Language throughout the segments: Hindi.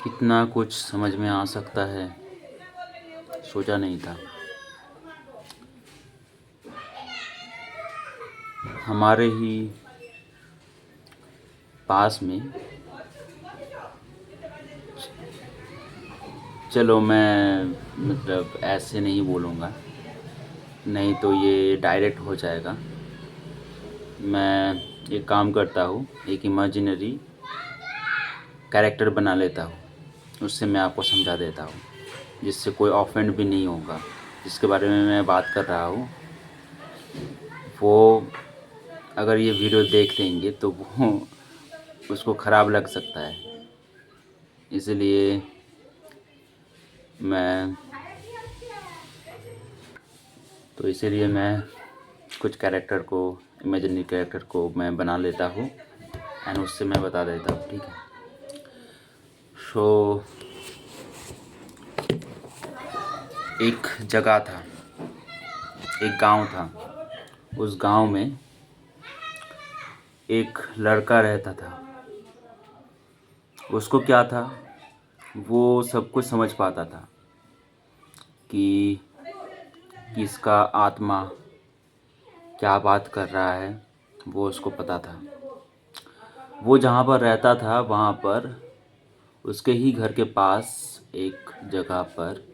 इतना कुछ समझ में आ सकता है सोचा नहीं था। हमारे ही पास में, चलो मैं मतलब ऐसे नहीं बोलूँगा, नहीं तो ये डायरेक्ट हो जाएगा। मैं एक काम करता हूँ, एक इमेजिनरी कैरेक्टर बना लेता हूँ, उससे मैं आपको समझा देता हूँ, जिससे कोई ऑफेंड भी नहीं होगा। जिसके बारे में मैं बात कर रहा हूँ वो अगर ये वीडियो देख लेंगे तो वो उसको ख़राब लग सकता है। इसलिए मैं मैं कुछ कैरेक्टर को, इमेजिनरी कैरेक्टर को मैं बना लेता हूँ एंड उससे मैं बता देता हूँ, ठीक है। सो एक जगह था, एक गांव था। उस गांव में एक लड़का रहता था। उसको क्या था, वो सब कुछ समझ पाता था कि किसका आत्मा क्या बात कर रहा है, वो उसको पता था। वो जहाँ पर रहता था वहाँ पर उसके ही घर के पास एक जगह पर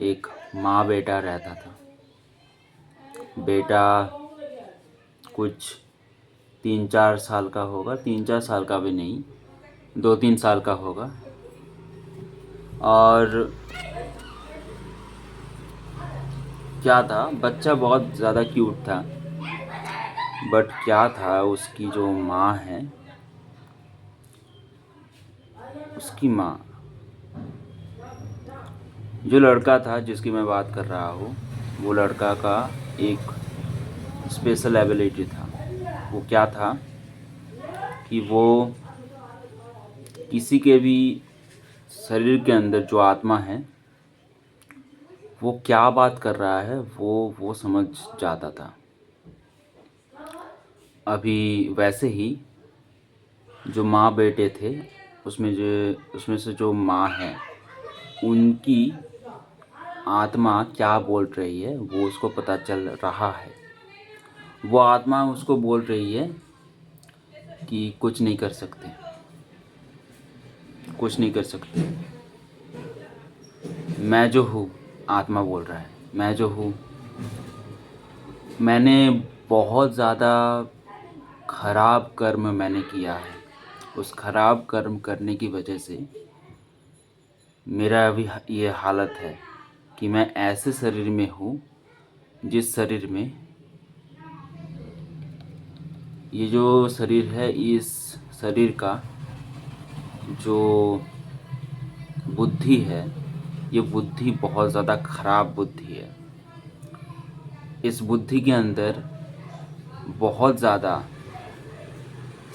एक माँ बेटा रहता था। बेटा कुछ 3-4 साल का होगा, 3-4 साल का भी नहीं, 2-3 साल का होगा। और क्या था, बच्चा बहुत ज़्यादा क्यूट था। बट क्या था, उसकी जो माँ है, उसकी माँ, जो लड़का था जिसकी मैं बात कर रहा हूँ, वो लड़का का एक स्पेशल एबिलिटी था। वो क्या था कि वो किसी के भी शरीर के अंदर जो आत्मा है वो क्या बात कर रहा है वो समझ जाता था। अभी वैसे ही जो माँ बेटे थे, उसमें से जो माँ है, उनकी आत्मा क्या बोल रही है वो उसको पता चल रहा है। वो आत्मा उसको बोल रही है कि कुछ नहीं कर सकते, कुछ नहीं कर सकते। मैं जो हूँ, आत्मा बोल रहा है, मैं जो हूँ, मैंने बहुत ज़्यादा खराब कर्म मैंने किया है। उस खराब कर्म करने की वजह से मेरा अभी ये हालत है कि मैं ऐसे शरीर में हूँ जिस शरीर में, ये जो शरीर है, इस शरीर का जो बुद्धि है, ये बुद्धि बहुत ज़्यादा खराब बुद्धि है। इस बुद्धि के अंदर बहुत ज़्यादा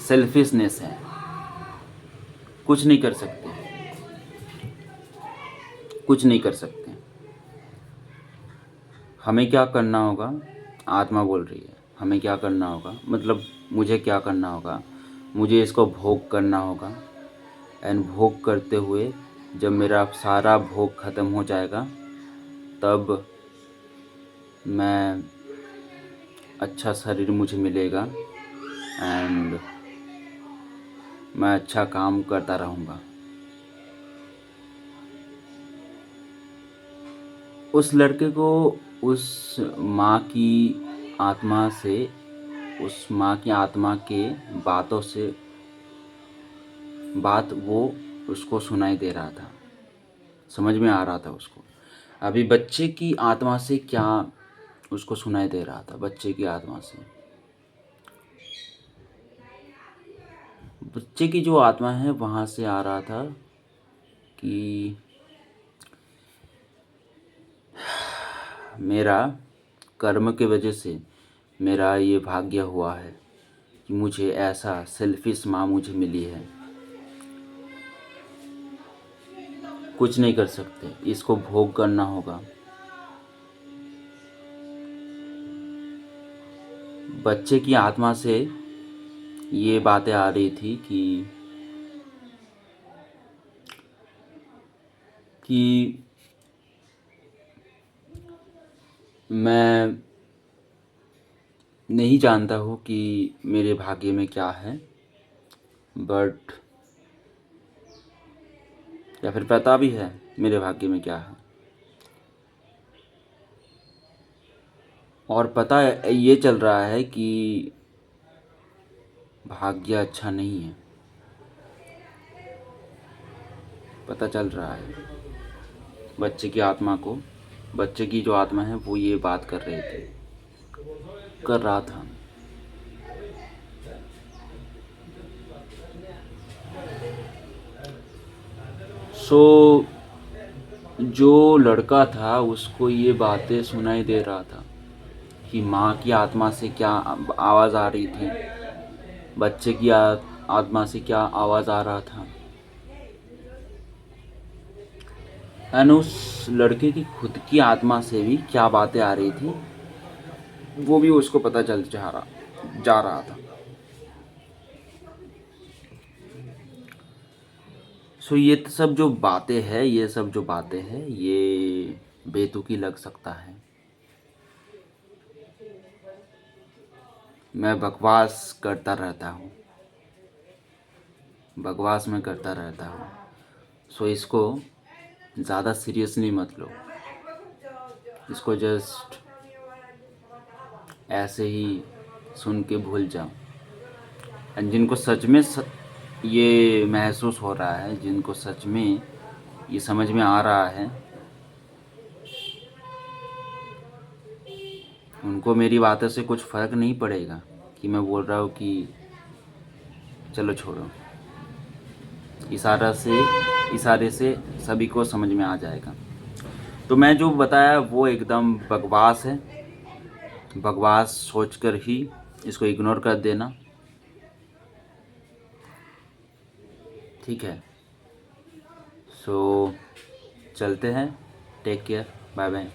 सेल्फिशनेस है। कुछ नहीं कर सकते, कुछ नहीं कर सकते। हमें क्या करना होगा, आत्मा बोल रही है हमें क्या करना होगा, मतलब मुझे क्या करना होगा, मुझे इसको भोग करना होगा। एंड भोग करते हुए जब मेरा सारा भोग ख़त्म हो जाएगा तब मैं, अच्छा शरीर मुझे मिलेगा एंड मैं अच्छा काम करता रहूँगा। उस लड़के को उस माँ की आत्मा से, उस माँ की आत्मा के बातों से बात वो उसको सुनाई दे रहा था, समझ में आ रहा था उसको। अभी बच्चे की आत्मा से क्या उसको सुनाई दे रहा था, बच्चे की आत्मा से, बच्चे की जो आत्मा है वहाँ से आ रहा था कि मेरा कर्म के वजह से मेरा ये भाग्य हुआ है कि मुझे ऐसा सेल्फिश माँ मुझे मिली है। कुछ नहीं कर सकते, इसको भोग करना होगा। बच्चे की आत्मा से ये बातें आ रही थी कि कि मैं नहीं जानता हूँ कि मेरे भाग्य में क्या है, बट या फिर पता भी है मेरे भाग्य में क्या है, और पता है ये चल रहा है कि भाग्य अच्छा नहीं है, पता चल रहा है। बच्चे की जो आत्मा है वो ये बात कर रहा था। सो जो लड़का था उसको ये बातें सुनाई दे रहा था कि माँ की आत्मा से क्या आवाज़ आ रही थी, बच्चे की आत्मा से क्या आवाज़ आ रहा था, एंड उस लड़के की खुद की आत्मा से भी क्या बातें आ रही थी वो भी उसको पता चल जा रहा था। सो ये सब जो बातें हैं ये बेतुकी लग सकता है। मैं बकवास में करता रहता हूँ। सो इसको ज़्यादा सीरियसली मत लो, इसको जस्ट ऐसे ही सुन के भूल जाओ। एंड जिनको सच में ये महसूस हो रहा है, जिनको सच में ये समझ में आ रहा है, उनको मेरी बातों से कुछ फ़र्क नहीं पड़ेगा कि मैं बोल रहा हूँ कि चलो छोड़ो। इशारे से सभी को समझ में आ जाएगा। तो मैं जो बताया वो एकदम बकवास है, बकवास सोचकर ही इसको इग्नोर कर देना, ठीक है। सो चलते हैं, टेक केयर, बाय बाय।